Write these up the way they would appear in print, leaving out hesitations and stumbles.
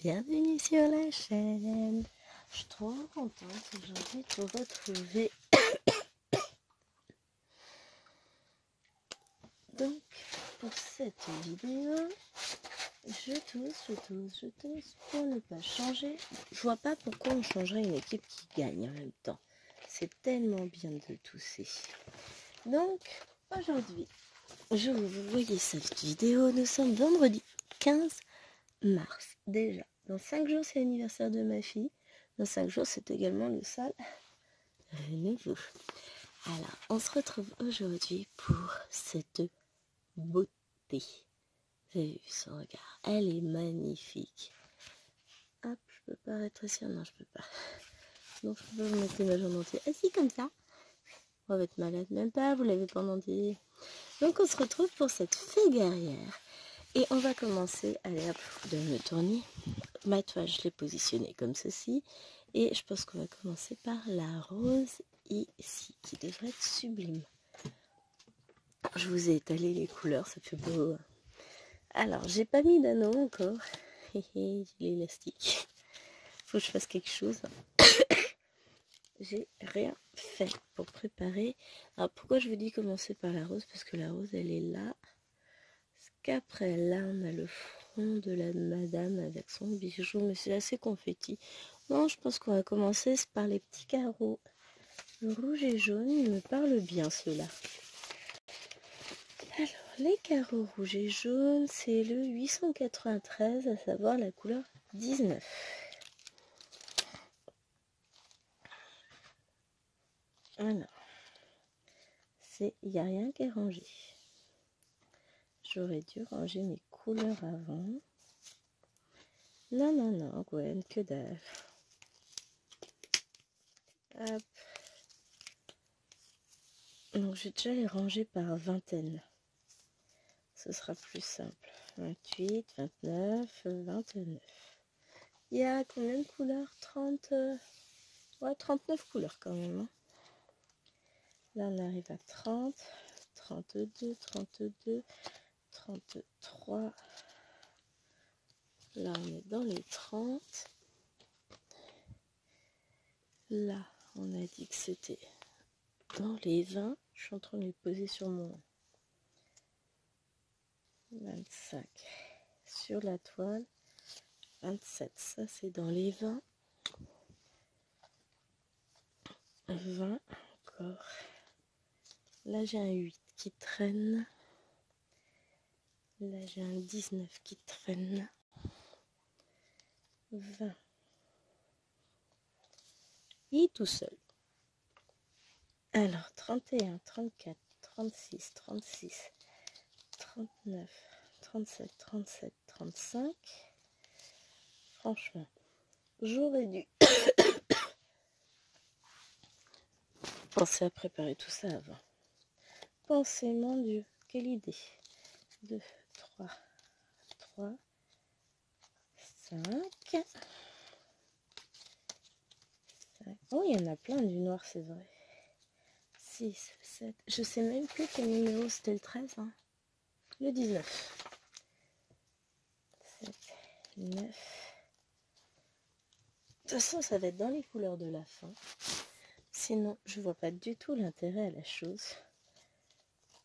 Bienvenue sur la chaîne. Je suis trop contente aujourd'hui de vous retrouver. Donc, pour cette vidéo, je tousse pour ne pas changer. Je vois pas pourquoi on changerait une équipe qui gagne en même temps. C'est tellement bien de tousser. Donc, aujourd'hui, je vous voyez cette vidéo. Nous sommes vendredi 15 mars. Déjà, dans 5 jours, c'est l'anniversaire de ma fille. Dans 5 jours, c'est également le sale renouveau. Alors, on se retrouve aujourd'hui pour cette beauté. Vous avez vu son regard? Elle est magnifique. Hop, je peux pas rétrécir. Non, je peux pas. Non, je peux pas vous mettre l'image en entier. Assis comme ça. On va être malade. Même pas, vous l'avez pas en entier. Donc, on se retrouve pour cette fée guerrière. Et on va commencer. Allez, hop, de me tourner. Ma toile, je l'ai positionnée comme ceci. Et je pense qu'on va commencer par la rose ici, qui devrait être sublime. Je vous ai étalé les couleurs, ça fait beau. Alors, j'ai pas mis d'anneau encore. J'ai l'élastique. Faut que je fasse quelque chose. J'ai rien fait pour préparer. Alors, pourquoi je vous dis commencer par la rose? Parce que la rose, elle est là. Parce qu'après, là, on a le front de la madame avec son bijou. Mais c'est assez confetti. Non, je pense qu'on va commencer par les petits carreaux. Le rouge et jaune, il me parle bien ceux-là. Alors, les carreaux rouge et jaune, c'est le 893, à savoir la couleur 19. Alors, il n'y a rien qui est rangé. J'aurais dû ranger mes couleurs avant. Non, Gwen, que dalle. Hop. Donc, je vais déjà les ranger par vingtaine. Ce sera plus simple. 28, 29, 29. Il y a combien de couleurs? 30, ouais, 39 couleurs quand même. Hein. Là, on arrive à 30, 32, 32, 33. Là, on est dans les 30. Là, on a dit que c'était dans les 20. Je suis en train de les poser sur mon 25 sur la toile. 27, ça c'est dans les 20. 20 encore. Là, j'ai un 8 qui traîne. Là, j'ai un 19 qui traîne. 20. Il est tout seul. Alors, 31, 34, 36, 36, 39, 37, 37, 35. Franchement, j'aurais dû penser à préparer tout ça avant. Pensez, mon Dieu, quelle idée. 2, 3, 3, 5. Oh, il y en a plein du noir, c'est vrai. 6, 7. Je sais même plus quel numéro c'était, le 13. Hein. Le 19. 7, 9. De toute façon, ça va être dans les couleurs de la fin. Sinon, je vois pas du tout l'intérêt à la chose.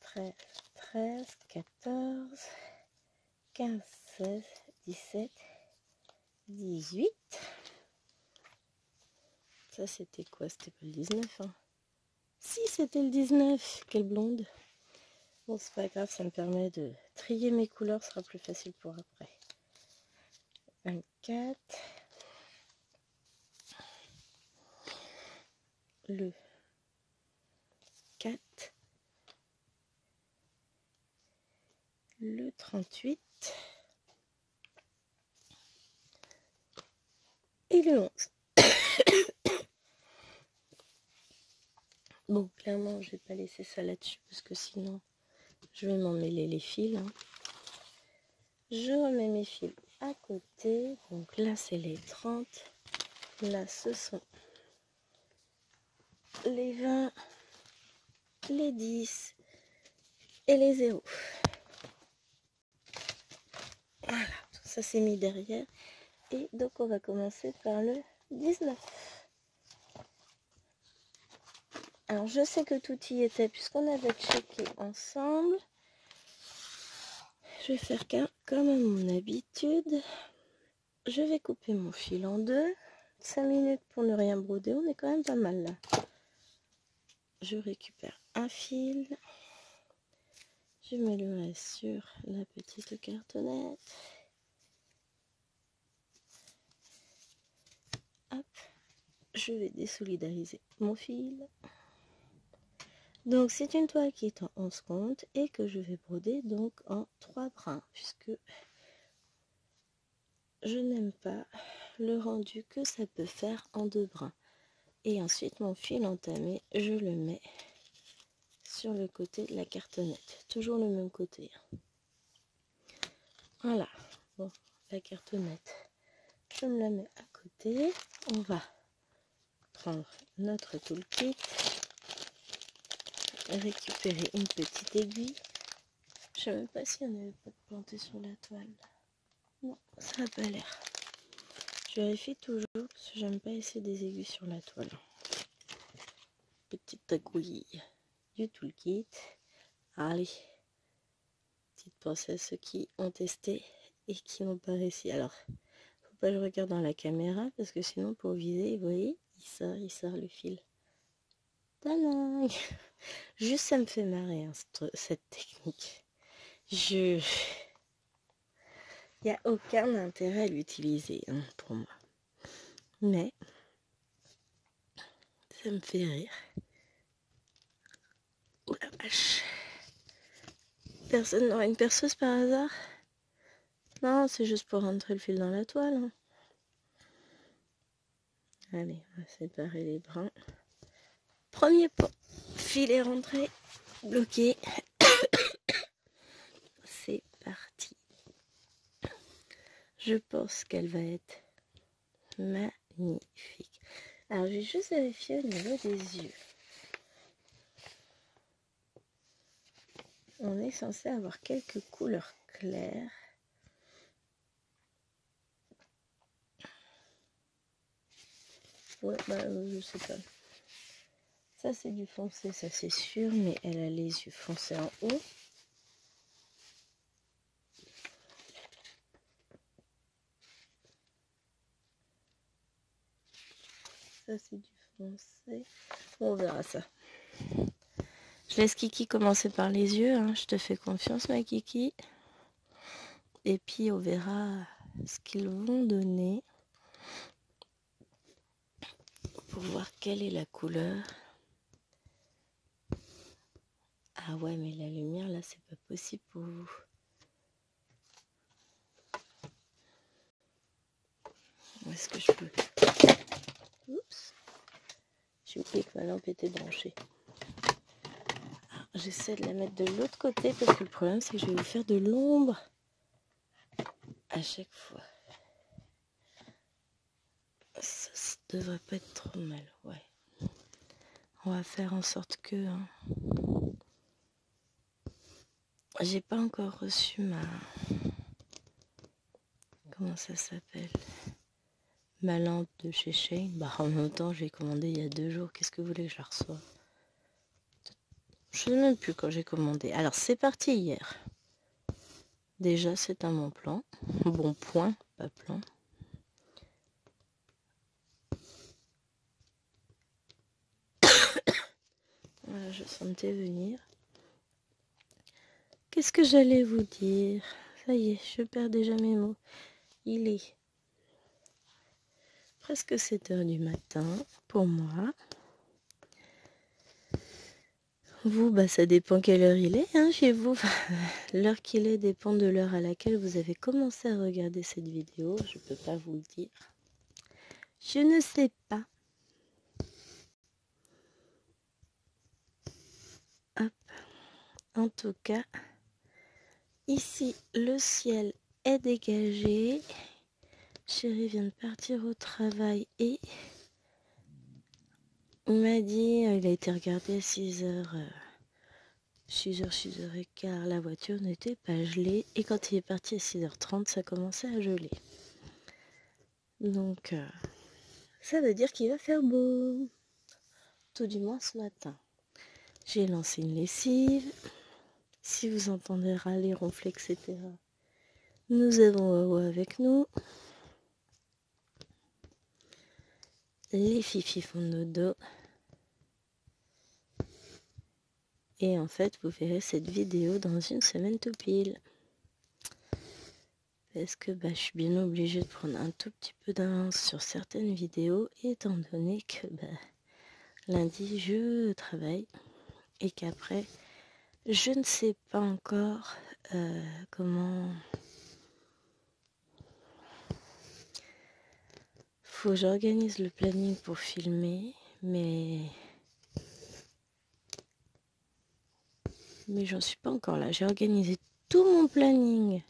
13, 13, 14, 15, 16, 17, 18. Ça, c'était quoi? C'était pas le 19, hein? Si, c'était le 19. Quelle blonde. Bon, c'est pas grave, ça me permet de trier mes couleurs, ce sera plus facile pour après. 24. Le 4. Le 38. Et le 11. Bon, clairement, je vais pas laisser ça là-dessus parce que sinon, je vais m'en mêler les fils. Hein. Je remets mes fils à côté. Donc là, c'est les 30. Là, ce sont les 20, les 10 et les 0. Voilà, tout ça c'est mis derrière. Et donc on va commencer par le 19. Alors je sais que tout y était puisqu'on avait checké ensemble. Je vais faire comme à mon habitude. Je vais couper mon fil en deux. 5 minutes pour ne rien broder, on est quand même pas mal là. Je récupère un fil. Je mets le reste sur la petite cartonnette. Hop. Je vais désolidariser mon fil. Donc c'est une toile qui est en 11 comptes et que je vais broder donc en 3 brins puisque je n'aime pas le rendu que ça peut faire en 2 brins. Et ensuite mon fil entamé, je le mets sur le côté de la cartonnette, toujours le même côté. Voilà, bon, la cartonnette, je me la mets à côté. On va prendre notre toolkit, récupérer une petite aiguille. Je ne sais même pas s'il n'y en avait pas de planté sur la toile. Non, ça n'a pas l'air. Je vérifie toujours parce que j'aime pas essayer des aiguilles sur la toile. Petite aiguille du toolkit. Allez, petite pensée à ceux qui ont testé et qui n'ont pas réussi. Alors, faut pas que je regarde dans la caméra parce que sinon pour viser, vous voyez, il sort le fil. Tadam! Juste ça me fait marrer hein, cette technique. Il n'y a aucun intérêt à l'utiliser hein, pour moi. Mais ça me fait rire. Oh la vache. Personne n'aura une perceuse par hasard? Non, c'est juste pour rentrer le fil dans la toile. Hein. Allez, on va séparer les brins. Premier pas. Fil est rentré. Bloqué. C'est parti. Je pense qu'elle va être magnifique. Alors, je vais juste vérifier au niveau des yeux. On est censé avoir quelques couleurs claires. Ouais, je sais pas. Ça, c'est du foncé, ça c'est sûr, mais elle a les yeux foncés en haut. Ça, c'est du foncé. Bon, on verra ça. Je laisse Kiki commencer par les yeux. Hein. Je te fais confiance, ma Kiki. Et puis, on verra ce qu'ils vont donner pour voir quelle est la couleur. Ah ouais, mais la lumière, là, c'est pas possible pour vous. Où est-ce que je peux... Oups. J'ai oublié que ma lampe était branchée. J'essaie de la mettre de l'autre côté parce que le problème, c'est que je vais vous faire de l'ombre à chaque fois. Ça devrait pas être trop mal, ouais. On va faire en sorte que... Hein, j'ai pas encore reçu ma... Comment ça s'appelle? Ma lampe de chez Shane. Bah en même temps, j'ai commandé il y a 2 jours. Qu'est-ce que vous voulez que je la reçoive? Je ne sais même plus quand j'ai commandé. Alors, c'est parti hier. Déjà, c'est un bon plan. Bon point, pas plan. Voilà, je sentais venir. Qu'est-ce que j'allais vous dire? Ça y est, je perds déjà mes mots. Il est presque 7 h du matin pour moi. Vous, bah ça dépend quelle heure il est hein, chez vous. L'heure qu'il est dépend de l'heure à laquelle vous avez commencé à regarder cette vidéo. Je ne peux pas vous le dire. Je ne sais pas. Hop. En tout cas, ici, le ciel est dégagé. Chérie vient de partir au travail et il m'a dit, il a été regardé à 6 h. 6h15, la voiture n'était pas gelée. Et quand il est parti à 6h30, ça commençait à geler. Donc, ça veut dire qu'il va faire beau. Tout du moins ce matin. J'ai lancé une lessive. Si vous entendez râler, ronfler, etc., nous avons Wawa avec nous. Les fifis font dodo. Et en fait, vous verrez cette vidéo dans une semaine tout pile. Parce que je suis bien obligée de prendre un tout petit peu d'avance sur certaines vidéos, étant donné que lundi, je travaille. Et qu'après, je ne sais pas encore comment... Faut que j'organise le planning pour filmer, mais j'en suis pas encore là. J'ai organisé tout mon planning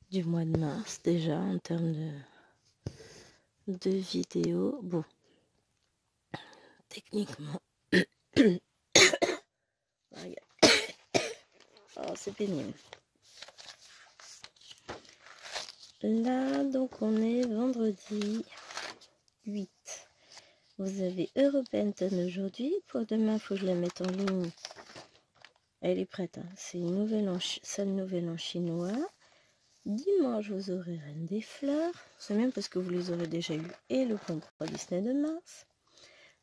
du mois de mars déjà en termes de vidéos. Bon, techniquement, oh, c'est pénible. Là, donc on est vendredi 8. Vous avez Europenton aujourd'hui. Pour demain, il faut que je la mette en ligne. Elle est prête, hein. C'est une nouvelle salle nouvelle en chinois. Dimanche, vous aurez Reine des Fleurs. C'est même parce que vous les aurez déjà eu. Et le concours Disney de mars.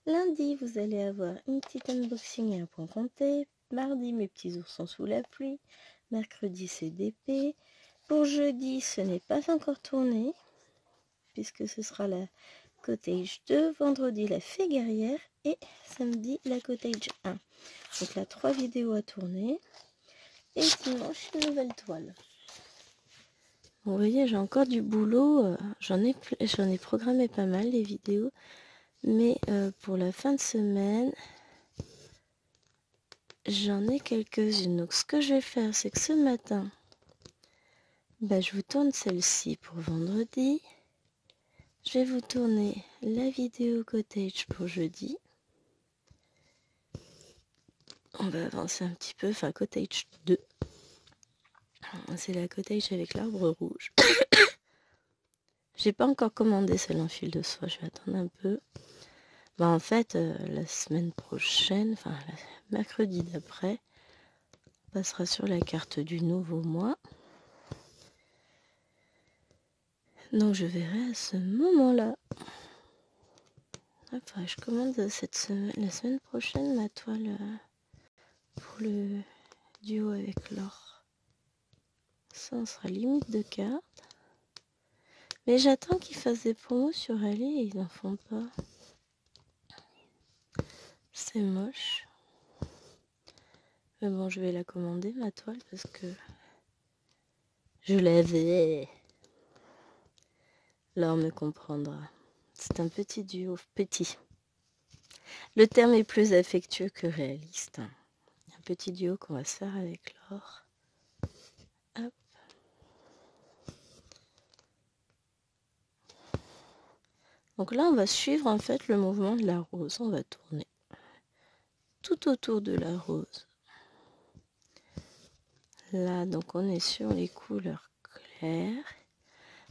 Lundi, vous allez avoir une petite unboxing et un point compté. Mardi, mes petits oursons sous la pluie. Mercredi, CDP. Pour jeudi, ce n'est pas encore tourné, puisque ce sera la Cottage 2. Vendredi, la Fée Guerrière. Et samedi, la Cottage 1. Donc là, 3 vidéos à tourner. Et dimanche, une nouvelle toile. Vous voyez, j'ai encore du boulot. J'en ai programmé pas mal, les vidéos. Mais pour la fin de semaine, j'en ai quelques-unes. Donc ce que je vais faire, c'est que ce matin, je vous tourne celle-ci pour vendredi. Je vais vous tourner la vidéo cottage pour jeudi. On va avancer un petit peu, enfin cottage 2. C'est la cottage avec l'arbre rouge. J'ai pas encore commandé celle en fil de soie, je vais attendre un peu. En fait, la semaine prochaine, enfin mercredi d'après, on passera sur la carte du nouveau mois. Donc je verrai à ce moment-là. Après, je commande la semaine prochaine ma toile pour le duo avec l'or. Ça, on sera limite de cartes. Mais j'attends qu'ils fassent des promos sur Ali et ils n'en font pas. C'est moche. Mais bon, je vais la commander, ma toile, parce que je l'avais. L'or me comprendra. C'est un petit duo, petit. Le terme est plus affectueux que réaliste. Un petit duo qu'on va se faire avec l'or. Hop. Donc là, on va suivre en fait le mouvement de la rose. On va tourner tout autour de la rose. Là, donc on est sur les couleurs claires.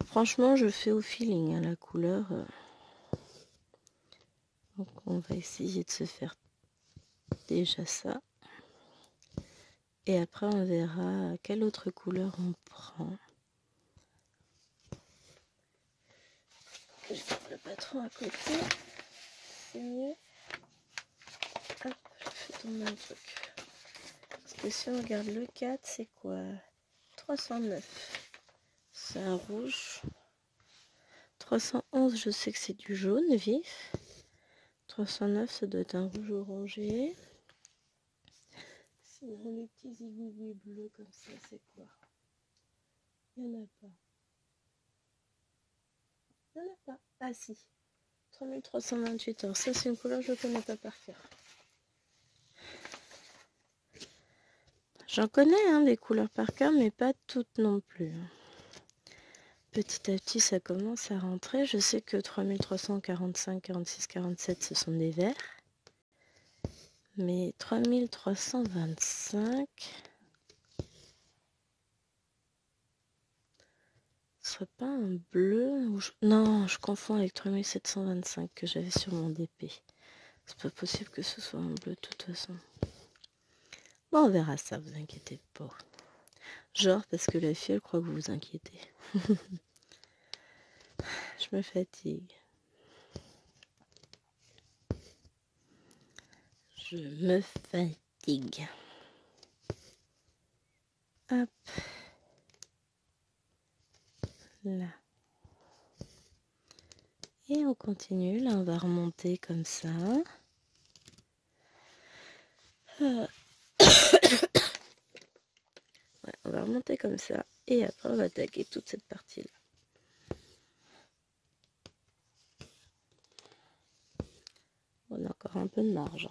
Franchement, je fais au feeling la couleur. Donc on va essayer de se faire déjà ça. Et après, on verra quelle autre couleur on prend. Je garde le patron à côté. C'est mieux. Hop, je fais tomber un truc. Parce que si on regarde le 4, c'est quoi? 309. C'est un rouge. 311, je sais que c'est du jaune vif. 309, ça doit être un rouge orangé. Sinon, les petits zigouillis bleus comme ça, c'est quoi? Il n'y en a pas. Il n'y en a pas. Ah si. 3328. Alors ça, c'est une couleur que je ne connais pas par cœur. J'en connais des couleurs par cœur, mais pas toutes non plus. Petit à petit, ça commence à rentrer. Je sais que 3345, 46, 47, ce sont des verts. Mais 3325, serait pas un bleu ou Non, je confonds avec 3725 que j'avais sur mon DP. C'est pas possible que ce soit un bleu de toute façon. Bon, on verra ça, vous inquiétez pas. Genre parce que la fille, elle croit que vous vous inquiétez. Je me fatigue. Je me fatigue. Hop. Là. Et on continue. Là, on va remonter comme ça. Ouais, on va remonter comme ça. Et après, on va attaquer toute cette partie-là. On a encore un peu de marge.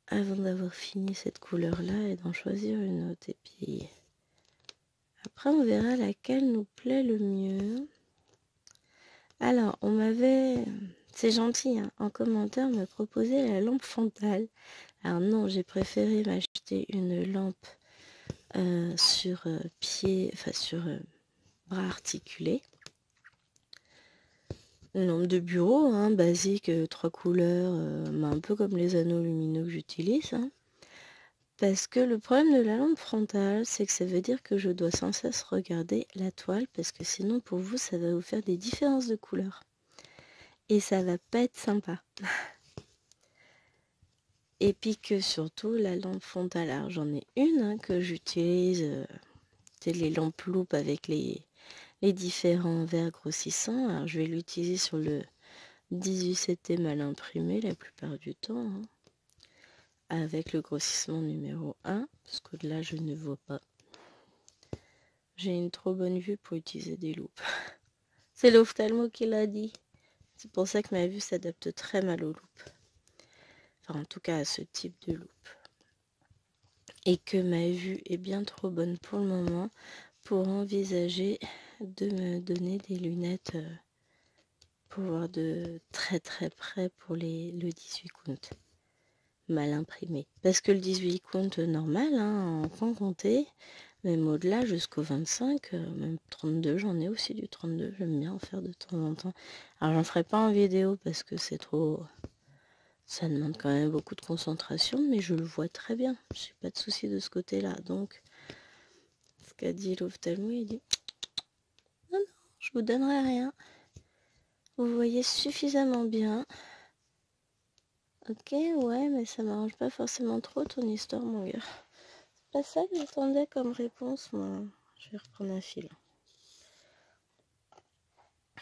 Avant d'avoir fini cette couleur-là et d'en choisir une autre. Et puis, après, on verra laquelle nous plaît le mieux. Alors, on m'avait... C'est gentil, hein, en commentaire, me proposer la lampe frontale. Alors non, j'ai préféré m'acheter une lampe sur pied, enfin sur bras articulés. Une lampe de bureau, hein, basique, 3 couleurs, un peu comme les anneaux lumineux que j'utilise. Hein. Parce que le problème de la lampe frontale, c'est que ça veut dire que je dois sans cesse regarder la toile, parce que sinon pour vous, ça va vous faire des différences de couleurs. Et ça va pas être sympa. Et puis que surtout la lampe frontale, alors j'en ai une hein, que j'utilise, c'est les lampes loupes avec les différents verres grossissants. Alors je vais l'utiliser sur le 18 mal imprimé la plupart du temps, hein, avec le grossissement numéro 1, parce qu'au-delà je ne vois pas. J'ai une trop bonne vue pour utiliser des loupes. C'est l'ophtalmo qui l'a dit. C'est pour ça que ma vue s'adapte très mal aux loupes. Enfin, en tout cas, à ce type de loupe. Et que ma vue est bien trop bonne pour le moment pour envisager de me donner des lunettes pour voir de très très près pour le 18 compte. Mal imprimé. Parce que le 18 compte normal, hein, en point compté, même au-delà jusqu'au 25, même 32, j'en ai aussi du 32, j'aime bien en faire de temps en temps. Alors j'en ferai pas en vidéo parce que c'est trop... Ça demande quand même beaucoup de concentration, mais je le vois très bien. J'ai pas de souci de ce côté-là. Donc, ce qu'a dit l'ophtalmo, il dit non, non, je vous donnerai rien. Vous voyez suffisamment bien. Ok, ouais, mais ça m'arrange pas forcément trop ton histoire, mon gars. C'est pas ça que j'attendais comme réponse, moi. Je vais reprendre un fil.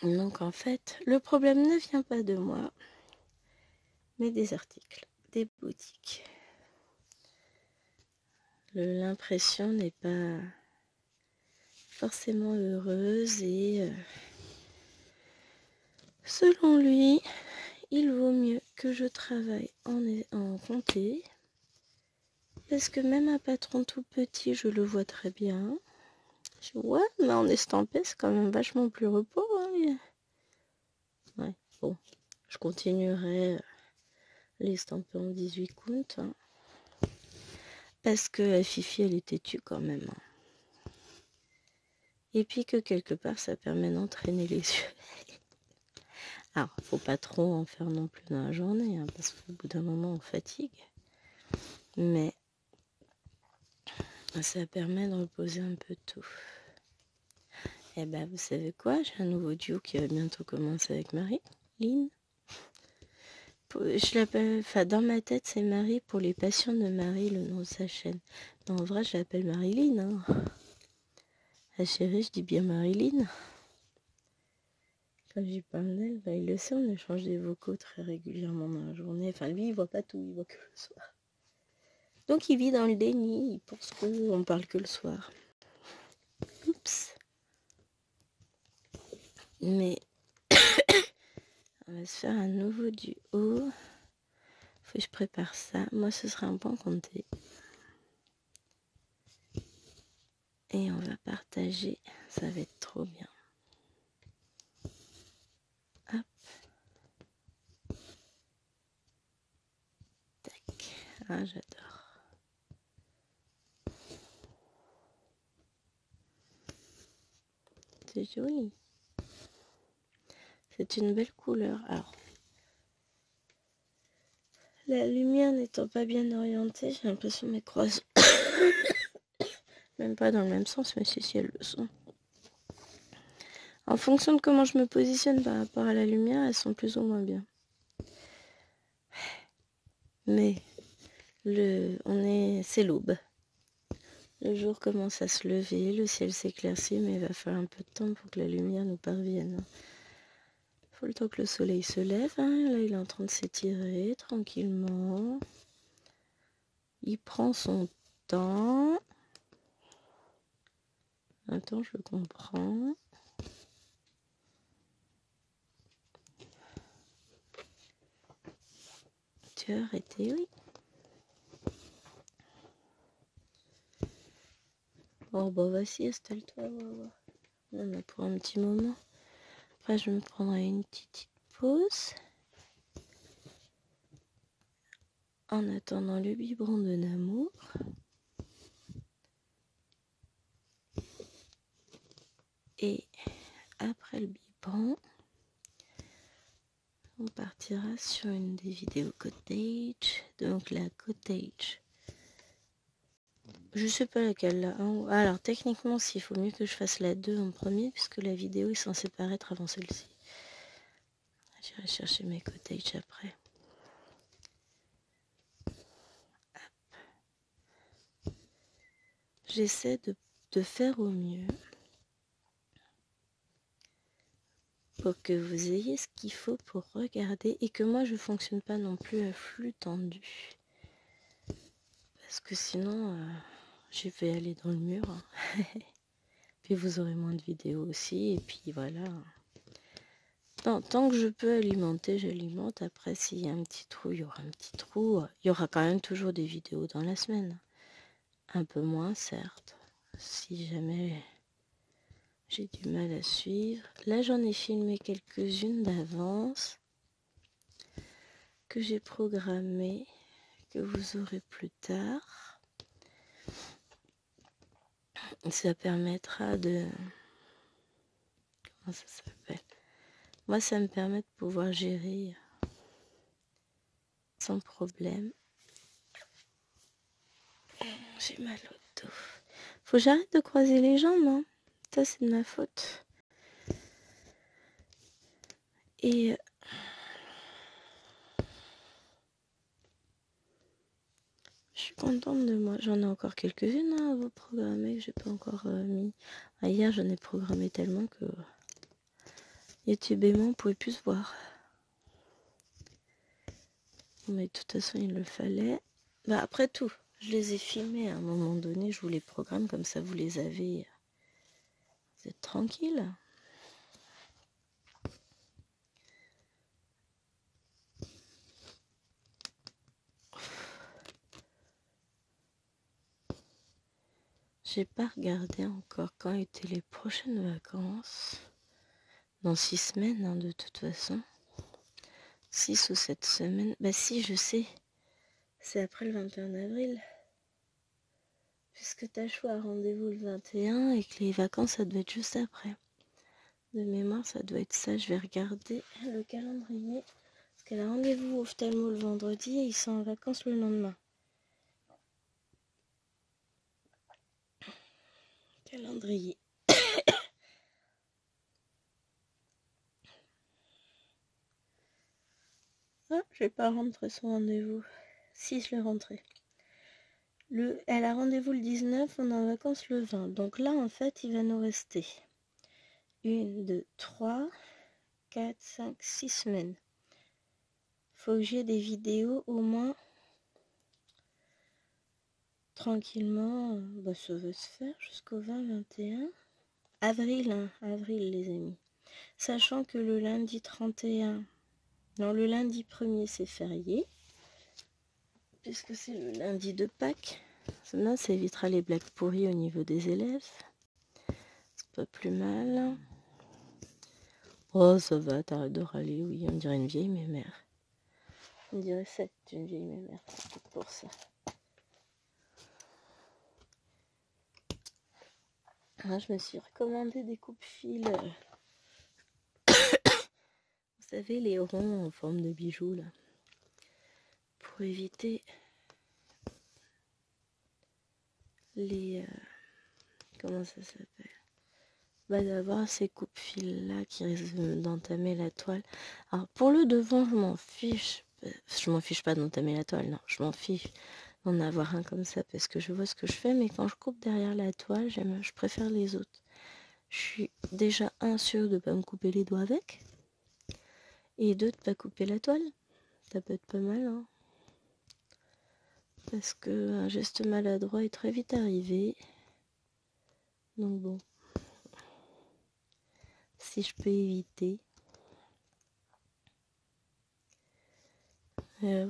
Donc, en fait, le problème ne vient pas de moi, mais des articles, des boutiques. L'impression n'est pas forcément heureuse et selon lui, il vaut mieux que je travaille en comté parce que même un patron tout petit, je le vois très bien. Je dis, ouais, mais en estampé, c'est quand même vachement plus repos. Hein. Ouais, bon, je continuerai l'estamper en 18 comptes. Hein, parce que la Fifi, elle est têtue quand même. Hein. Et puis que quelque part, ça permet d'entraîner les yeux. Alors, faut pas trop en faire non plus dans la journée, hein, parce qu'au bout d'un moment, on fatigue. Mais ça permet de reposer un peu tout. Et ben, vous savez quoi? J'ai un nouveau duo qui va bientôt commencer avec Marie-Line. Je l'appelle, enfin, dans ma tête, c'est Marie pour les passions de Marie, le nom de sa chaîne. Mais en vrai, je l'appelle Marie-Line. Hein. La chérie, je dis bien Marie-Line. Quand j'y parle d'elle, bah, il le sait, on échange des vocaux très régulièrement dans la journée. Enfin, lui, il voit pas tout, il voit que le soir. Donc, il vit dans le déni, il pense qu'on parle que le soir. Oups. Mais on va se faire un nouveau duo. Faut que je prépare ça. Moi, ce sera un point compté. Et on va partager. Ça va être trop bien. Hop. Tac. Ah, j'adore. C'est joli. C'est une belle couleur. Alors, la lumière n'étant pas bien orientée, j'ai l'impression qu'elles croisent. Même pas dans le même sens, mais si elles le sont. En fonction de comment je me positionne par rapport à la lumière, elles sont plus ou moins bien. Mais c'est l'aube. Le jour commence à se lever, le ciel s'éclaircit, mais il va falloir un peu de temps pour que la lumière nous parvienne. Il faut le temps que le soleil se lève. Hein. Là, il est en train de s'étirer tranquillement. Il prend son temps. Attends, je comprends. Tu as arrêté, oui. Oh, bah, vas-y, installe-toi. On en a pour un petit moment. Après, je me prendrai une petite pause. En attendant le biberon de Namour. Et après le biberon, on partira sur une des vidéos cottage. Donc la cottage. Je sais pas laquelle là. Alors techniquement, s'il faut mieux que je fasse la 2 en premier, puisque la vidéo est censée paraître avant celle-ci. J'irai chercher mes cottages après. J'essaie de faire au mieux pour que vous ayez ce qu'il faut pour regarder et que moi je fonctionne pas non plus à flux tendu. Parce que sinon, je vais aller dans le mur. Hein. Puis vous aurez moins de vidéos aussi. Et puis voilà. Tant que je peux alimenter, j'alimente. Après, s'il y a un petit trou, il y aura un petit trou. Il y aura quand même toujours des vidéos dans la semaine. Un peu moins, certes. Si jamais j'ai du mal à suivre. Là, j'en ai filmé quelques-unes d'avance. Que j'ai programmées. Que vous aurez plus tard. Ça permettra de... Comment ça s'appelle ? Moi, ça me permet de pouvoir gérer sans problème. J'ai mal au dos. Faut que j'arrête de croiser les jambes, hein. Ça, c'est de ma faute. Et... je suis contente de moi. J'en ai encore quelques-unes à vous programmer que j'ai pas encore mis. Hier, j'en ai programmé tellement que YouTube et moi, on pouvait plus se voir. Mais de toute façon, il le fallait. Bah, après tout, je les ai filmés à un moment donné. Je vous les programme comme ça, vous les avez. Vous êtes tranquille. J'ai pas regardé encore quand étaient les prochaines vacances. Dans 6 semaines, hein, de toute façon. 6 ou 7 semaines. Bah si, je sais. C'est après le 21 avril. Puisque Tachou a rendez-vous le 21 et que les vacances, ça doit être juste après. De mémoire, ça doit être ça. Je vais regarder le calendrier. Parce qu'elle a rendez-vous au ophtalmo le vendredi et ils sont en vacances le lendemain. Calendrier. Ah, je vais pas rentrer son rendez-vous. Si, je l'ai rentré. Elle a rendez-vous le 19, on est en vacances le 20. Donc là, en fait, il va nous rester 1, 2, 3, 4, 5, 6 semaines. Faut que j'ai des vidéos au moins tranquillement. Bah, ça va se faire jusqu'au 20-21. Avril, hein, avril les amis. Sachant que le lundi 31, non, le lundi 1er c'est férié. Puisque c'est le lundi de Pâques. Là, ça évitera les blagues pourries au niveau des élèves. C'est pas plus mal. Oh, ça va, t'arrêtes de râler, oui, on dirait une vieille mémère. On dirait c'est une vieille mémère, c'est tout pour ça. Alors, je me suis recommandé des coupes-fils. Vous savez, les ronds en forme de bijoux, là. Pour éviter les... comment ça s'appelle? D'avoir ces coupes-fils là qui risquent d'entamer la toile. Alors pour le devant, je m'en fiche. Je m'en fiche pas d'entamer la toile, non. Je m'en fiche d'en avoir un comme ça parce que je vois ce que je fais. Mais quand je coupe derrière la toile, je préfère les autres. Je suis déjà sûre de ne pas me couper les doigts avec. Et deux, de ne pas couper la toile. Ça peut être pas mal, hein. Parce qu'un geste maladroit est très vite arrivé. Donc bon. Si je peux éviter. Ouais.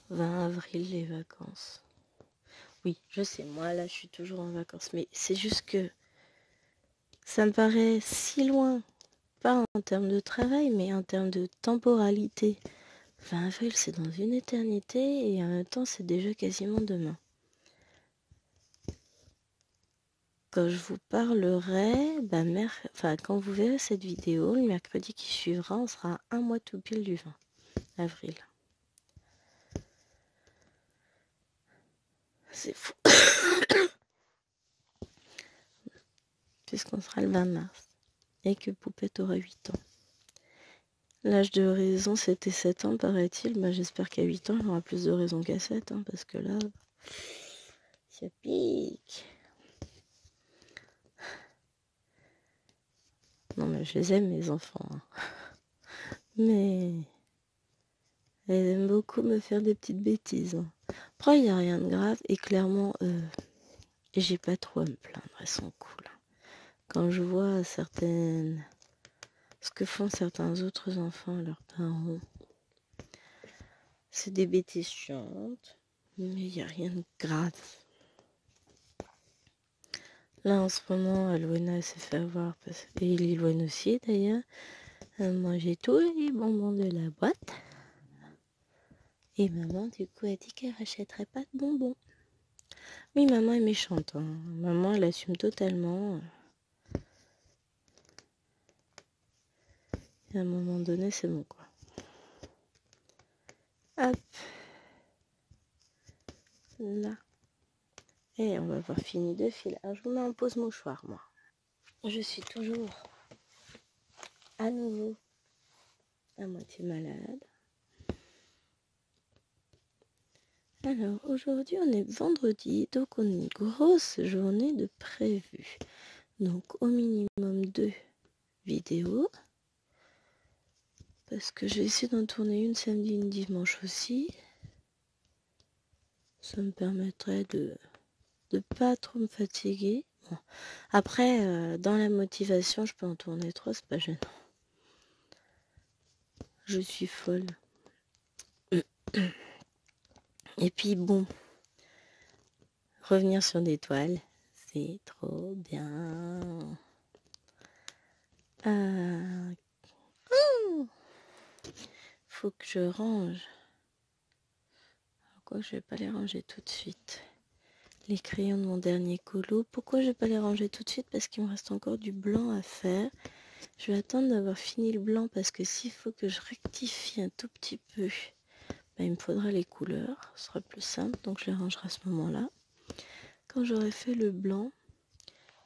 20 avril, les vacances. Oui, je sais, moi là je suis toujours en vacances. Mais c'est juste que ça me paraît si loin. Pas en termes de travail, mais en termes de temporalité. 20 avril, c'est dans une éternité et en même temps, c'est déjà quasiment demain. Quand je vous parlerai, quand vous verrez cette vidéo, le mercredi qui suivra, on sera à un mois tout pile du 20 avril. C'est fou. Puisqu'on sera le 20 mars et que Poupette aura 8 ans. L'âge de raison, c'était 7 ans, paraît-il. J'espère qu'à 8 ans, il y aura plus de raison qu'à 7, hein, parce que là, ça pique. Non, mais je les aime, mes enfants. Hein. Mais elles aiment beaucoup me faire des petites bêtises. Hein. Après, il n'y a rien de grave. Et clairement, j'ai pas trop à me plaindre. Elles sont cool. Hein. Quand je vois ce que font certains autres enfants à leurs parents, c'est des bêtises chiantes. Mais il n'y a rien de grave. Là, en ce moment, Alwena s'est fait avoir, et Lilouane aussi d'ailleurs, elle mangeait tous les bonbons de la boîte. Et maman, du coup, a dit qu'elle rachèterait pas de bonbons. Oui, maman est méchante. Hein. Maman, elle assume totalement. Et à un moment donné, c'est bon, quoi. Hop. Là. Et on va avoir fini de fil. Alors, je vous mets en pause mouchoir, moi. Je suis toujours à nouveau à moitié malade. Alors, aujourd'hui, on est vendredi, donc on a une grosse journée de prévu. Donc, au minimum 2 vidéos. Parce que je vais essayer d'en tourner une samedi, une dimanche aussi. Ça me permettrait de pas trop me fatiguer. Bon. Après, dans la motivation, je peux en tourner 3, c'est pas gênant. Je suis folle. Et puis bon, revenir sur des toiles, c'est trop bien. Faut que je range. Pourquoi je vais pas les ranger tout de suite? Les crayons de mon dernier colo. Pourquoi je vais pas les ranger tout de suite? Parce qu'il me reste encore du blanc à faire. Je vais attendre d'avoir fini le blanc parce que s'il faut que je rectifie un tout petit peu, il me faudra les couleurs. Ce sera plus simple, donc je les rangerai à ce moment-là. Quand j'aurai fait le blanc,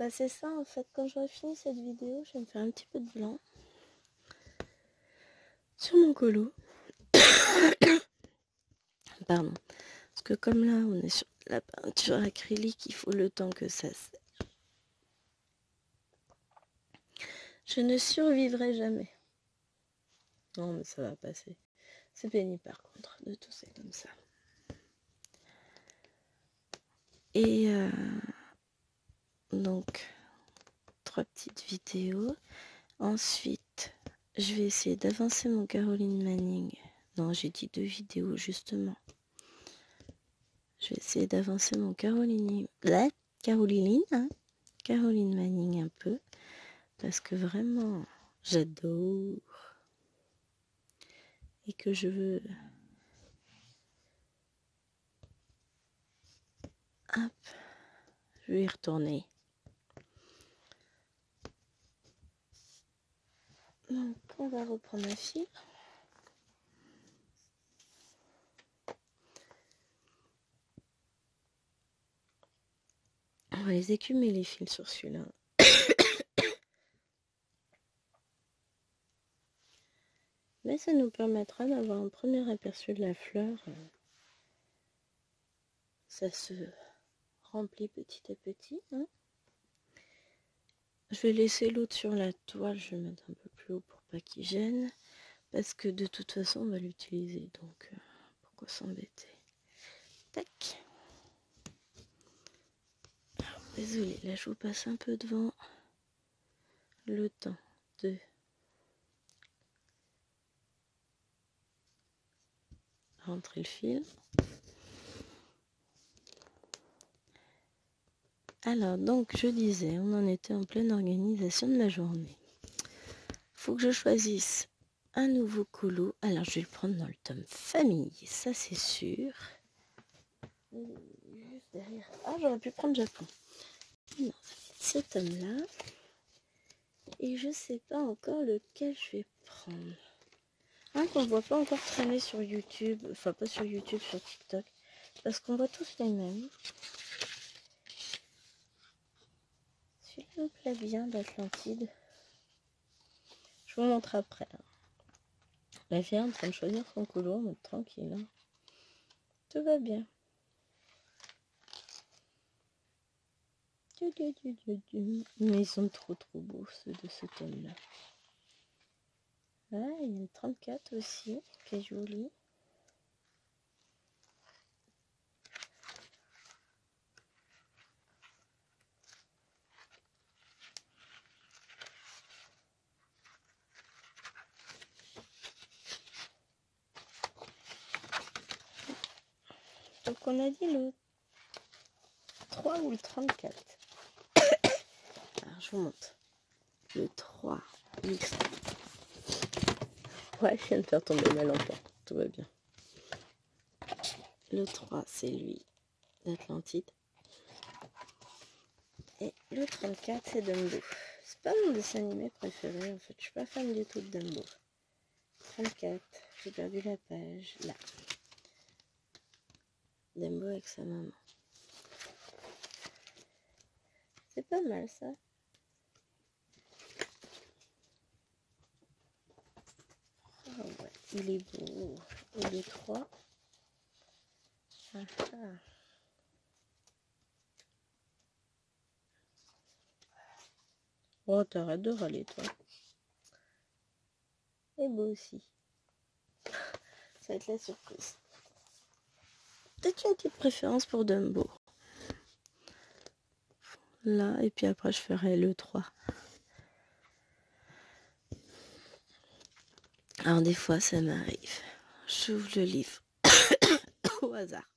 c'est ça en fait. Quand j'aurai fini cette vidéo, je vais me faire un petit peu de blanc sur mon colo. Pardon. Parce que comme là, on est sur la peinture acrylique, il faut le temps que ça sèche. Je ne survivrai jamais. Non, mais ça va passer. C'est pénible par contre de tousser comme ça. Et donc, 3 petites vidéos. Ensuite, je vais essayer d'avancer mon Caroline Manning. Non, j'ai dit 2 vidéos justement. Je vais essayer d'avancer mon Caroline Manning un peu. Parce que vraiment, j'adore. Et que je veux... Hop. Je vais y retourner. Donc, on va reprendre un fil. On va les écumer les fils sur celui-là. Mais ça nous permettra d'avoir un premier aperçu de la fleur. Ça se remplit petit à petit. Hein. Je vais laisser l'autre sur la toile. Je vais mettre un peu plus haut pour pas qu'il gêne. Parce que de toute façon, on va l'utiliser. Donc, pourquoi s'embêter? Tac. Désolée, là je vous passe un peu devant. Le temps de rentrer le fil. Alors, donc, je disais, on en était en pleine organisation de la journée. Faut que je choisisse un nouveau colo. Alors, je vais le prendre dans le tome famille, ça c'est sûr. Juste derrière. Ah, j'aurais pu prendre Japon. Non, ce tome-là. Et je sais pas encore lequel je vais prendre. Un qu'on voit pas encore traîner sur YouTube. Enfin, pas sur YouTube, sur TikTok. Parce qu'on voit tous les mêmes. Celui-là me plaît bien d'Atlantide. Je vous montre après. La fille est en train de choisir son colo, mais tranquille. Hein. Tout va bien. Mais ils sont trop beaux ceux de ce tome-là. Ah, il y a une 34 aussi, qui est jolie. Donc on a dit le 3 ou le 34. Alors je vous montre. Le 3. Ouais, je viens de faire tomber ma lampe. Tout va bien. Le 3, c'est lui, l'Atlantide. Et le 34, c'est Dumbo. C'est pas mon dessin animé préféré, en fait. Je suis pas fan du tout de Dumbo. 34, j'ai perdu la page. Là. Dumbo avec sa maman. C'est pas mal, ça. Oh, ouais, il est beau. Et le 3. Ah, ah. Oh, t'arrêtes de râler, toi. Et beau aussi. Ça va être la surprise. Peut-être une petite préférence pour Dumbo. Là, et puis après, je ferai le 3. Alors, des fois, ça m'arrive. J'ouvre le livre au hasard.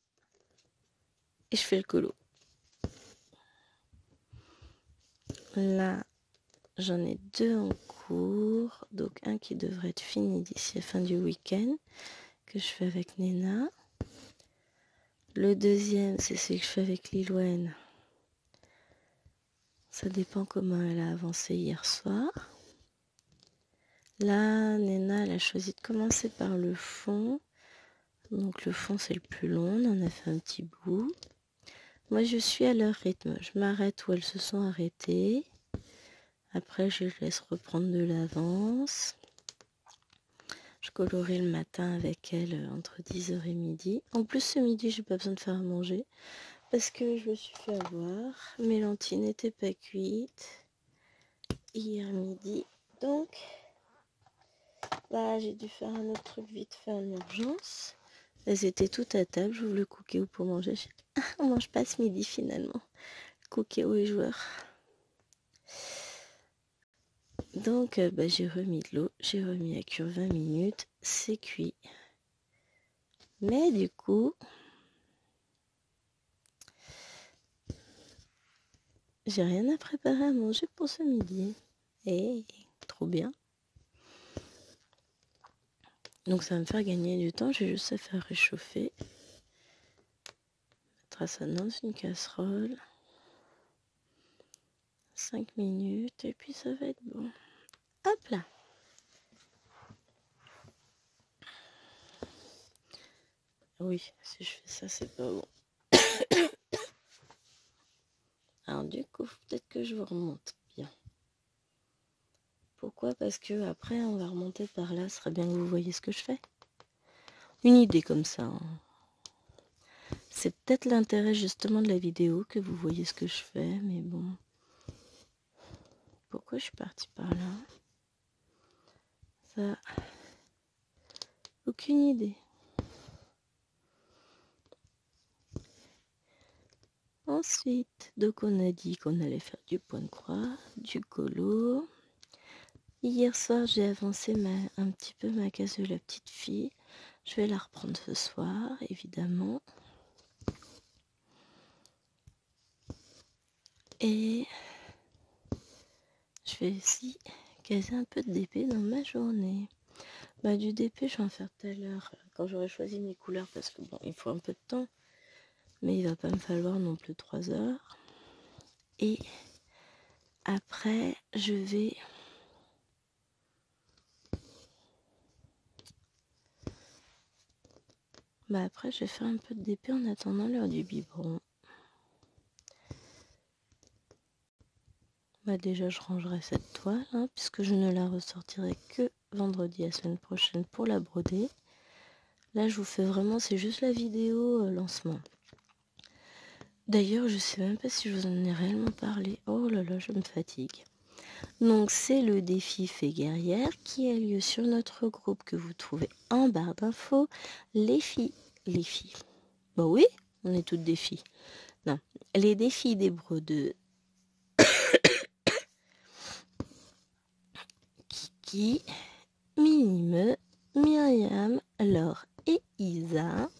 Et je fais le colo. Là, j'en ai 2 en cours. Donc, un qui devrait être fini d'ici la fin du week-end. Que je fais avec Nena. Le deuxième, c'est celui que je fais avec Lilouen. Ça dépend comment elle a avancé hier soir. Là, Nena, elle a choisi de commencer par le fond. Donc le fond, c'est le plus long. On en a fait un petit bout. Moi, je suis à leur rythme. Je m'arrête où elles se sont arrêtées. Après, je les laisse reprendre de l'avance. Je colorie le matin avec elles entre 10h et midi. En plus, ce midi, j'ai pas besoin de faire à manger. Parce que je me suis fait avoir. Mes lentilles n'étaient pas cuites hier midi. Donc, bah, j'ai dû faire un autre truc vite fait en urgence. Elles étaient toutes à table. J'ouvre le cookéo pour manger. On mange pas ce midi finalement. Cookéo et joueur. Donc, bah, j'ai remis de l'eau. J'ai remis à cuire 20 minutes. C'est cuit. Mais du coup, j'ai rien à préparer à manger pour ce midi. Et trop bien. Donc ça va me faire gagner du temps. J'ai juste à faire réchauffer. Mettre ça dans une casserole. 5 minutes et puis ça va être bon. Hop là. Oui, si je fais ça, c'est pas bon. Alors du coup, peut-être que je vous remonte bien. Pourquoi? Parce que après, on va remonter par là. Ce serait bien que vous voyez ce que je fais. Une idée comme ça. Hein. C'est peut-être l'intérêt justement de la vidéo que vous voyez ce que je fais, mais bon. Pourquoi je suis partie par là? Ça, aucune idée. Ensuite, donc on a dit qu'on allait faire du point de croix, du colo. Hier soir, j'ai avancé un petit peu ma case de la petite fille. Je vais la reprendre ce soir, évidemment. Et je vais aussi caser un peu de DP dans ma journée. Bah, du DP, je vais en faire tout à l'heure, quand j'aurai choisi mes couleurs, parce que bon, il faut un peu de temps. Mais il va pas me falloir non plus 3 heures. Et après, je vais... Bah après, je vais faire un peu de DP en attendant l'heure du biberon. Bah déjà, je rangerai cette toile, hein, puisque je ne la ressortirai que vendredi la semaine prochaine pour la broder. Là, je vous fais vraiment, c'est juste la vidéo lancement. D'ailleurs, je sais même pas si je vous en ai réellement parlé. Oh là là, je me fatigue. Donc, c'est le défi Fée guerrière qui a lieu sur notre groupe que vous trouvez en barre d'infos. Les filles. Bah oui, on est toutes des filles. Non, les défis des brodeux. Kiki, Minime, Myriam, Laure et Isa.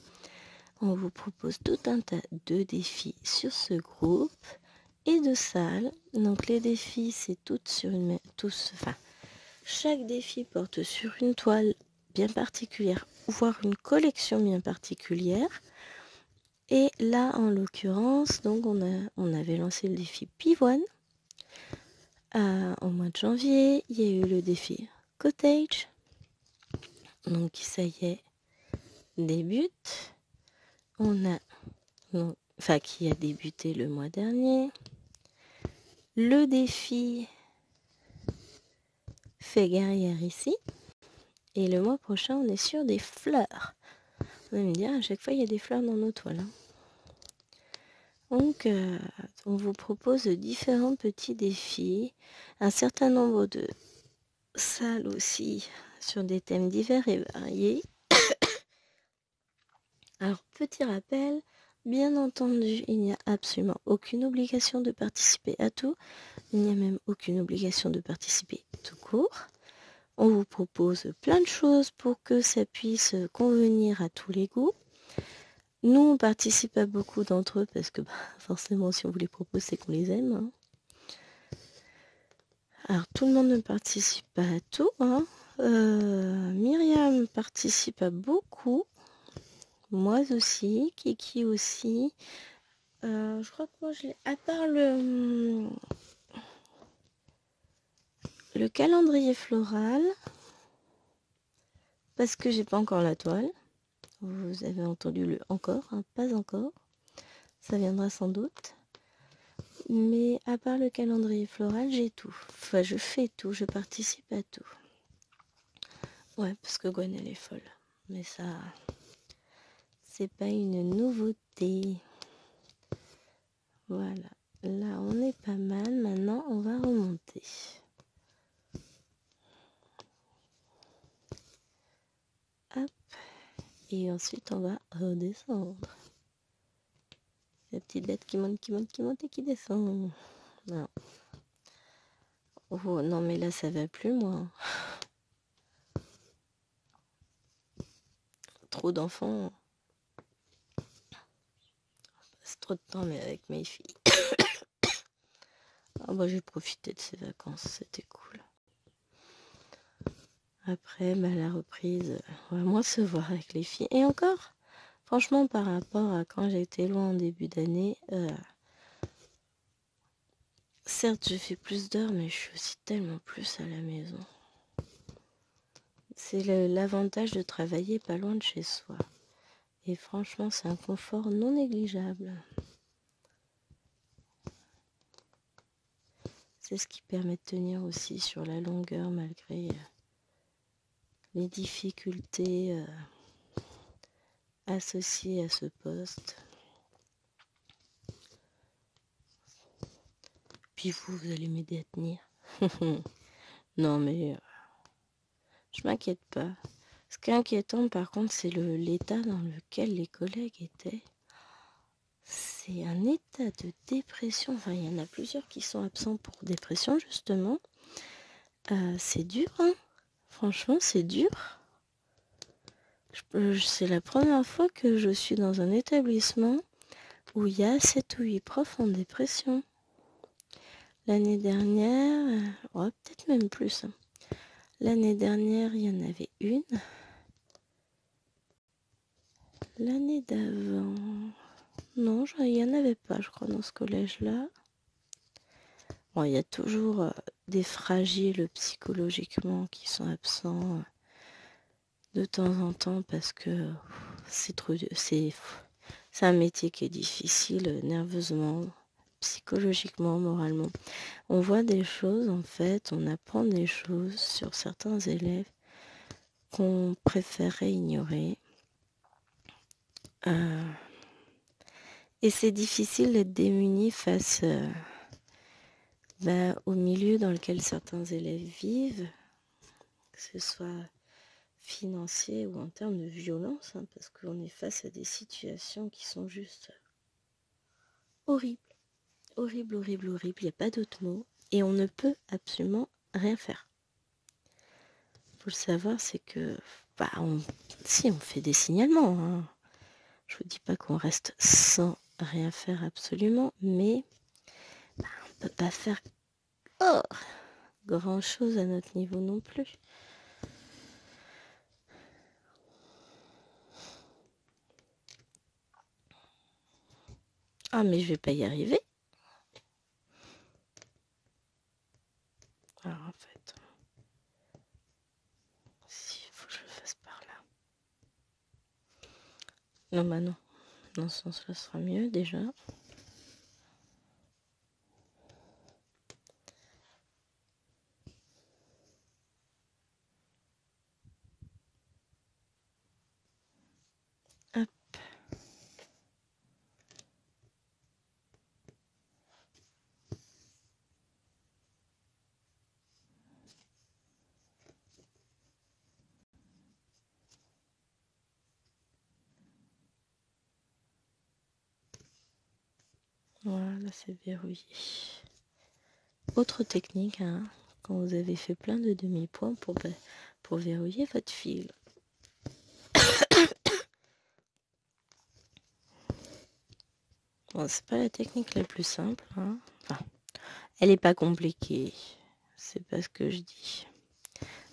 On vous propose tout un tas de défis sur ce groupe et de salles. Donc les défis, c'est toutes sur une... chaque défi porte sur une toile bien particulière, voire une collection bien particulière. Et là, en l'occurrence, donc on avait lancé le défi Pivoine au mois de janvier. Il y a eu le défi Cottage, donc ça y est, débute. On a, qui a débuté le mois dernier. Le défi Fée guerrière ici. Et le mois prochain, on est sur des fleurs. Vous allez me dire, à chaque fois, il y a des fleurs dans nos toiles. Hein. Donc, on vous propose différents petits défis. Un certain nombre de salles aussi sur des thèmes divers et variés. Alors, petit rappel, bien entendu, il n'y a absolument aucune obligation de participer à tout. Il n'y a même aucune obligation de participer tout court. On vous propose plein de choses pour que ça puisse convenir à tous les goûts. Nous, on participe à beaucoup d'entre eux parce que forcément, si on vous les propose, c'est qu'on les aime. Hein. Alors, tout le monde ne participe pas à tout. Hein. Myriam participe à beaucoup. Moi aussi. Kiki aussi. Je crois que moi, je l'ai... À part le calendrier floral, parce que j'ai pas encore la toile. Vous avez entendu le encore, hein, pas encore. Ça viendra sans doute. Mais à part le calendrier floral, j'ai tout. Enfin, je fais tout, je participe à tout. Ouais, parce que Gwen, elle est folle. Mais ça, c'est pas une nouveauté. Voilà. Là, on est pas mal. Maintenant, on va remonter. Hop. Et ensuite, on va redescendre. La petite bête qui monte, qui monte, qui monte et qui descend. Non. Oh non, mais là, ça va plus, moi. Trop d'enfants. C'est trop de temps, mais avec mes filles. Ah bah, j'ai profité de ces vacances, c'était cool. Après, bah, la reprise, on va moins se voir avec les filles. Et encore, franchement, par rapport à quand j'étais loin en début d'année, Certes, je fais plus d'heures, mais je suis aussi tellement plus à la maison. C'est l'avantage de travailler pas loin de chez soi. Et franchement, c'est un confort non négligeable. C'est ce qui permet de tenir aussi sur la longueur malgré les difficultés associées à ce poste. Puis vous allez m'aider à tenir. Non mais je m'inquiète pas. Ce qui est inquiétant par contre, c'est l'état dans lequel les collègues étaient. C'est un état de dépression. Enfin, il y en a plusieurs qui sont absents pour dépression justement. C'est dur, hein. Franchement, c'est dur. C'est la première fois que je suis dans un établissement où il y a 7 ou 8 profs en dépression. L'année dernière, peut-être même plus. L'année dernière, il y en avait une. L'année d'avant, non, il n'y en avait pas, je crois, dans ce collège-là. Bon, il y a toujours des fragiles psychologiquement qui sont absents de temps en temps parce que c'est un métier qui est difficile nerveusement, psychologiquement, moralement. On voit des choses, en fait, on apprend des choses sur certains élèves qu'on préférerait ignorer. Et c'est difficile d'être démuni face au milieu dans lequel certains élèves vivent, que ce soit financier ou en termes de violence, hein, parce qu'on est face à des situations qui sont juste horribles. Horrible, horrible, horrible, il n'y a pas d'autre mot. Et on ne peut absolument rien faire. Il faut le savoir, c'est que si on fait des signalements, hein. Je vous dis pas qu'on reste sans rien faire absolument, mais on ne peut pas faire grand chose à notre niveau non plus. Ah mais je vais pas y arriver. Alors en fait, il faut que je le fasse par là. Non bah non, dans ce sens-là, ce sera mieux déjà. Hop. Voilà, c'est verrouillé. Autre technique, hein, quand vous avez fait plein de demi-points pour verrouiller votre fil. Bon, c'est pas la technique la plus simple, hein. Enfin, elle est pas compliquée. C'est pas ce que je dis.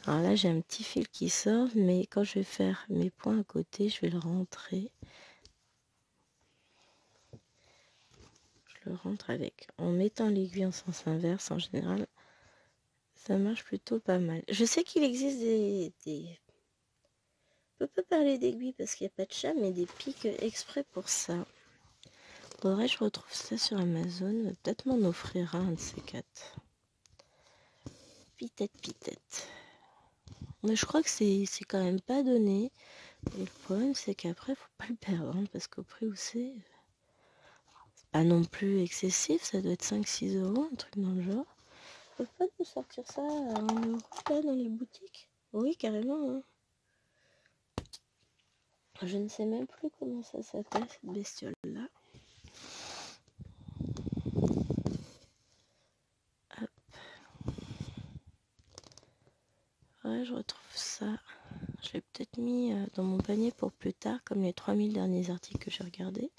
Alors là, j'ai un petit fil qui sort, mais quand je vais faire mes points à côté, je vais le rentrer. Je le rentre en mettant l'aiguille en sens inverse, en général, ça marche plutôt pas mal. Je sais qu'il existe des... Je peux pas parler d'aiguilles parce qu'il n'y a pas de chat, mais des pics exprès pour ça. Faudrait que je retrouve ça sur Amazon. Peut-être m'en offrir un de ces 4. Pitette. Mais je crois que c'est quand même pas donné. Et le problème, c'est qu'après, faut pas le perdre. Hein, parce qu'au prix où c'est pas non plus excessif. Ça doit être 5-6 euros, un truc dans le genre. Ils peuvent pas nous sortir ça à 1 euro là, dans les boutiques? Oui, carrément. Hein. Je ne sais même plus comment ça s'appelle, cette bestiole-là. Hop. Ouais, je retrouve ça. Je l'ai peut-être mis dans mon panier pour plus tard, comme les 3000 derniers articles que j'ai regardés.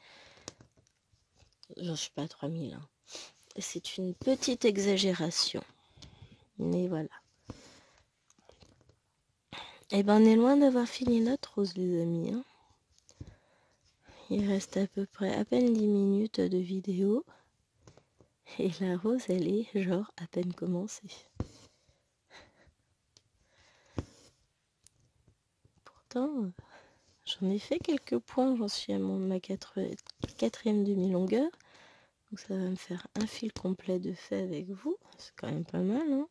Je suis pas à 3000. Hein. C'est une petite exagération. Mais voilà. Eh ben, on est loin d'avoir fini notre rose, les amis. Hein. Il reste à peu près à peine 10 minutes de vidéo. Et la rose, elle est genre à peine commencée. Pourtant, j'en ai fait quelques points, j'en suis à ma quatrième demi-longueur. Donc ça va me faire un fil complet de fait avec vous. C'est quand même pas mal, hein?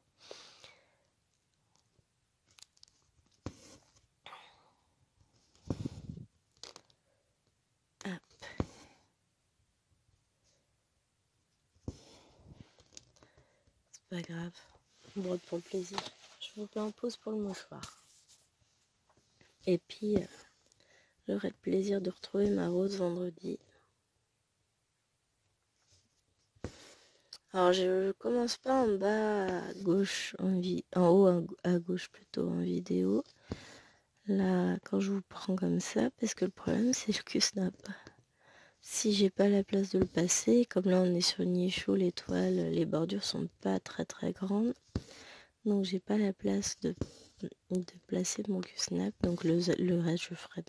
Hop. C'est pas grave. On brode pour le plaisir. Je vous mets en pause pour le mouchoir. Et puis, j'aurai le plaisir de retrouver ma rose vendredi. Alors, je commence pas en bas à gauche, en haut à gauche plutôt en vidéo. Là, quand je vous prends comme ça, parce que le problème, c'est le Q-snap. Si j'ai pas la place de le passer, comme là on est sur une chaud, les toiles, les bordures sont pas très très grandes. Donc j'ai pas la place de placer mon Q-snap. Donc le reste, je ferai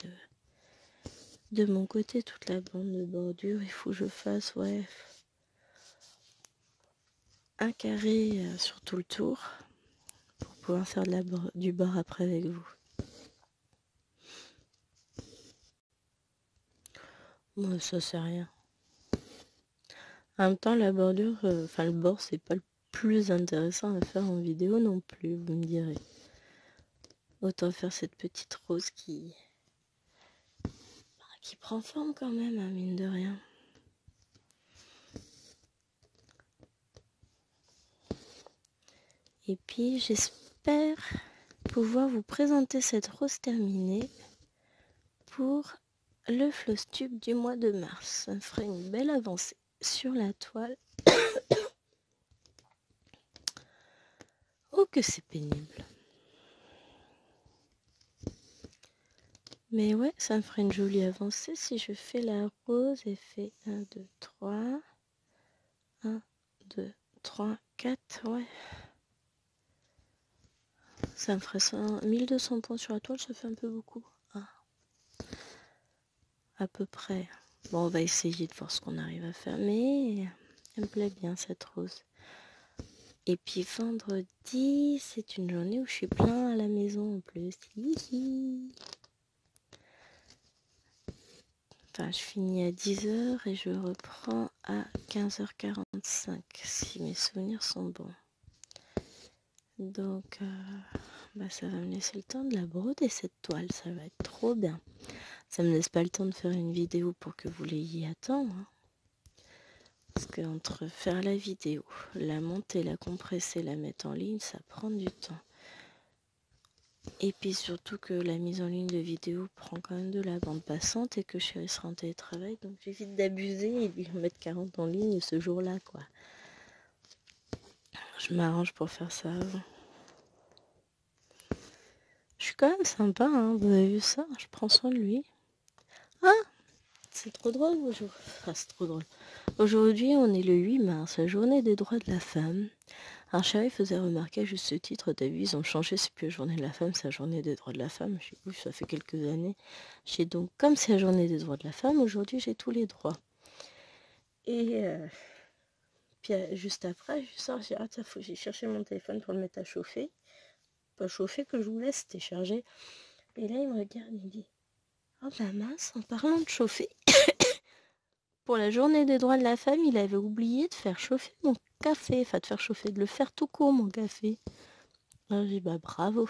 de mon côté toute la bande de bordure. Il faut que je fasse, ouais, un carré sur tout le tour pour pouvoir faire du bord après avec vous. Moi, ça c'est rien. En même temps, la bordure, le bord, c'est pas le plus intéressant à faire en vidéo non plus, vous me direz. Autant faire cette petite rose qui prend forme quand même, hein, mine de rien. Et puis, j'espère pouvoir vous présenter cette rose terminée pour le Flosstube du mois de mars. Ça me ferait une belle avancée sur la toile. Oh, que c'est pénible. Mais ouais, ça me ferait une jolie avancée si je fais la rose et fais 1, 2, 3. 1, 2, 3, 4, ouais. Ça me ferait 1200 points sur la toile, ça fait un peu beaucoup. Ah. À peu près. Bon, on va essayer de voir ce qu'on arrive à faire, mais elle me plaît bien cette rose. Et puis vendredi, c'est une journée où je suis plein à la maison en plus. Hihi. Enfin, je finis à 10h et je reprends à 15h45, si mes souvenirs sont bons. Donc, ça va me laisser le temps de la broder cette toile, ça va être trop bien. Ça me laisse pas le temps de faire une vidéo pour que vous l'ayez à temps. Hein. Parce qu'entre faire la vidéo, la monter, la compresser, la mettre en ligne, ça prend du temps. Et puis surtout que la mise en ligne de vidéo prend quand même de la bande passante et que Chérie sera en télétravail. Donc j'évite d'abuser et de lui en mettre 40 en ligne ce jour-là, quoi. Je m'arrange pour faire ça avant. Je suis quand même sympa, hein, vous avez vu ça? Je prends soin de lui. Ah, c'est trop drôle aujourd'hui. Enfin, c'est trop drôle. Aujourd'hui, on est le 8 mars, la journée des droits de la femme. Alors, Chérie faisait remarquer à juste ce titre, t'as vu, ils ont changé, c'est plus la journée de la femme, c'est la journée des droits de la femme. J'ai vu, ça fait quelques années. J'ai donc, comme c'est la journée des droits de la femme, aujourd'hui, j'ai tous les droits. Et puis, juste après, je sors, j'ai dit, ah, faut que j'ai cherché mon téléphone pour le mettre à chauffer. Pas chauffer, que je vous laisse, c'était chargé. Et là, il me regarde, il me dit, oh bah mince, en parlant de chauffer, pour la journée des droits de la femme, il avait oublié de faire chauffer mon café, enfin de faire chauffer, de le faire tout court mon café. Alors j'ai dit bah bravo.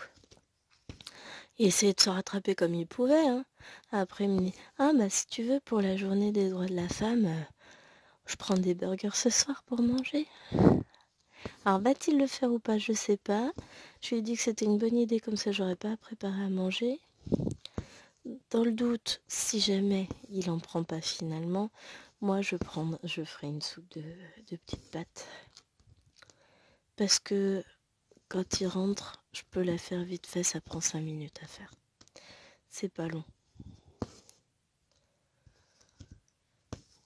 Il essayait de se rattraper comme il pouvait. Hein. Après il me dit ah bah si tu veux pour la journée des droits de la femme, je prends des burgers ce soir pour manger. Alors va-t-il le faire ou pas, je sais pas. Je lui ai dit que c'était une bonne idée comme ça j'aurais pas à préparer à manger. Dans le doute, si jamais il en prend pas finalement, moi je ferai une soupe de petites pâtes. Parce que quand il rentre, je peux la faire vite fait, ça prend 5 minutes à faire. C'est pas long.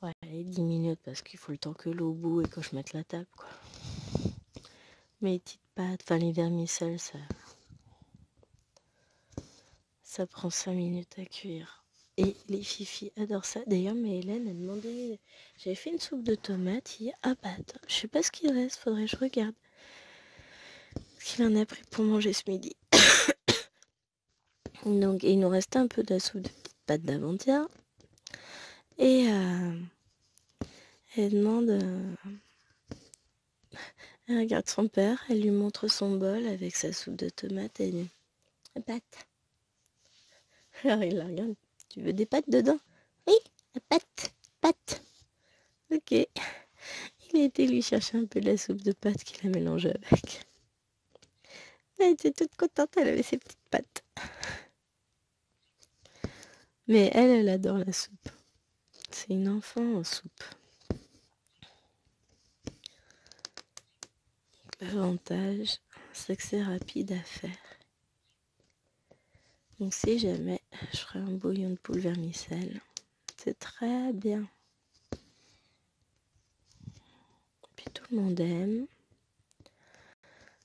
Ouais, allez, 10 minutes parce qu'il faut le temps que l'eau bout et que je mette la table, quoi. Mais les petites pâtes, enfin les vermicelles, ça prend 5 minutes à cuire. Et les fifis adorent ça. D'ailleurs, mais Hélène a demandé... J'avais fait une soupe de tomates hier. Ah bah attends, je sais pas ce qu'il reste, faudrait que je regarde. Ce qu'il en a pris pour manger ce midi. Donc, il nous restait un peu de la soupe de pâtes d'avant-hier. Et elle demande... elle regarde son père, elle lui montre son bol avec sa soupe de tomates et elle dit « pâtes ». Alors il la regarde. « Tu veux des pâtes dedans ?»« Oui, pâtes, pâtes. » Ok. Il a été lui chercher un peu de la soupe de pâtes qu'il a mélangée avec. Elle était toute contente, elle avait ses petites pâtes. Mais elle adore la soupe. C'est une enfant en soupe. L'avantage, c'est que c'est rapide à faire. Donc si jamais je ferai un bouillon de poule vermicelle, c'est très bien. Puis tout le monde aime.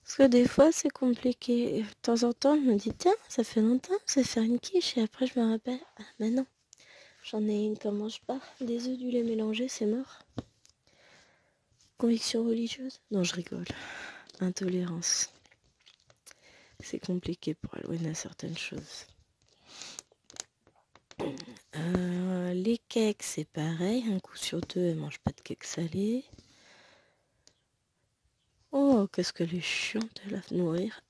Parce que des fois c'est compliqué. De temps en temps je me dis tiens, ça fait longtemps, je vais faire une quiche. Et après je me rappelle, ah mais non, j'en ai une qu'on mange pas. Des œufs du lait mélangé, c'est mort. Conviction religieuse? Non, je rigole. Intolérance. C'est compliqué pour Halloween à certaines choses. Les cakes, c'est pareil. Un coup sur deux, elle mange pas de cake salé. Oh, qu'est-ce qu'elle est chiante, elle va nourrir.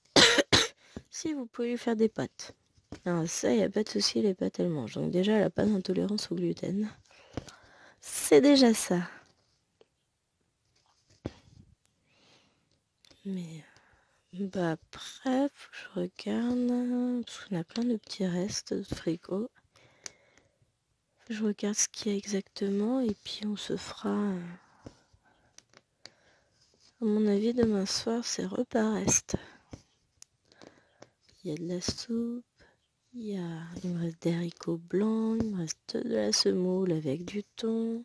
Si, vous pouvez lui faire des pâtes. Alors ça, il n'y a pas de souci, les pâtes, elle mange. Donc déjà, elle n'a pas d'intolérance au gluten. C'est déjà ça. Mais bah après, faut que je regarde. Parce qu'on a plein de petits restes de frigo. Je regarde ce qu'il y a exactement et puis on se fera... À mon avis, demain soir, c'est repas reste. Il y a de la soupe, il me reste des haricots blancs, il me reste de la semoule avec du thon.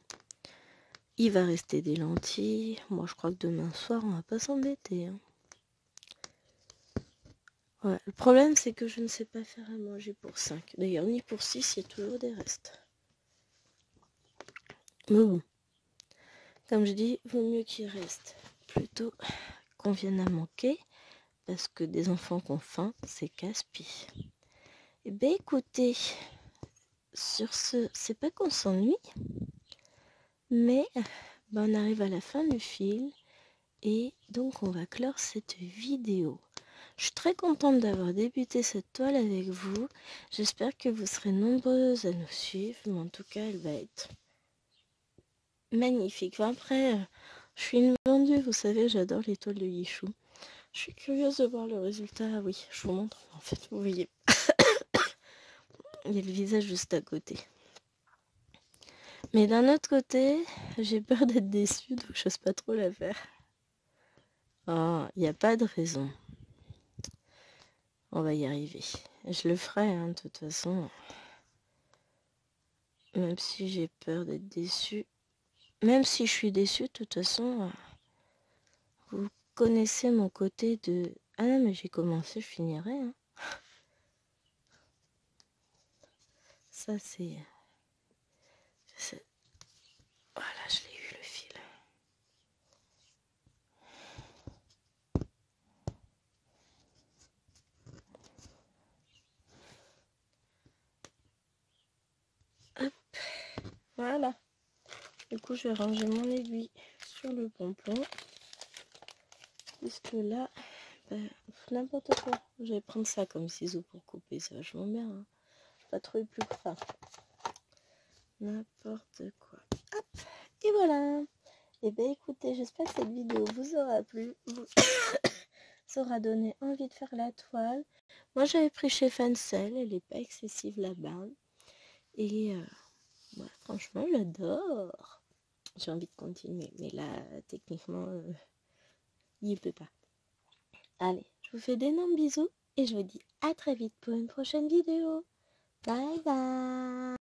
Il va rester des lentilles. Moi, je crois que demain soir, on va pas s'embêter. Hein. Ouais, le problème, c'est que je ne sais pas faire à manger pour 5. D'ailleurs, ni pour 6, il y a toujours des restes. Mais bon, comme je dis, vaut mieux qu'il reste plutôt qu'on vienne à manquer. Parce que des enfants qui ont faim, c'est casse-pied. Eh bien, écoutez, sur ce, c'est pas qu'on s'ennuie, mais ben, on arrive à la fin du film et donc on va clore cette vidéo. Je suis très contente d'avoir débuté cette toile avec vous. J'espère que vous serez nombreuses à nous suivre, mais en tout cas, elle va être magnifique. Enfin, après, je suis une vendue, vous savez, j'adore les toiles de Yichou. Je suis curieuse de voir le résultat. Oui, je vous montre. En fait, vous voyez, il y a le visage juste à côté. Mais d'un autre côté, j'ai peur d'être déçue, donc j'ose pas trop la faire. Oh, il n'y a pas de raison. On va y arriver. Je le ferai, hein, de toute façon. Même si j'ai peur d'être déçue. Même si je suis déçue, de toute façon, vous connaissez mon côté de... Ah non, mais j'ai commencé, je finirai. Hein. Ça, c'est... Voilà, je l'ai eu, le fil. Hop. Voilà. Du coup, je vais ranger mon aiguille sur le pompon. Puisque là, n'importe quoi. Je vais prendre ça comme ciseau pour couper, c'est vachement bien. Hein. Pas trop plus que ça. N'importe quoi. Hop. Et voilà. Et bien écoutez, j'espère que cette vidéo vous aura plu. Vous aura donné envie de faire la toile. Moi j'avais pris chez Fancel, elle n'est pas excessive là-bas. Et ouais, franchement j'adore. J'ai envie de continuer. Mais là, techniquement, il ne peut pas. Allez, je vous fais d'énormes bisous. Et je vous dis à très vite pour une prochaine vidéo. Bye bye.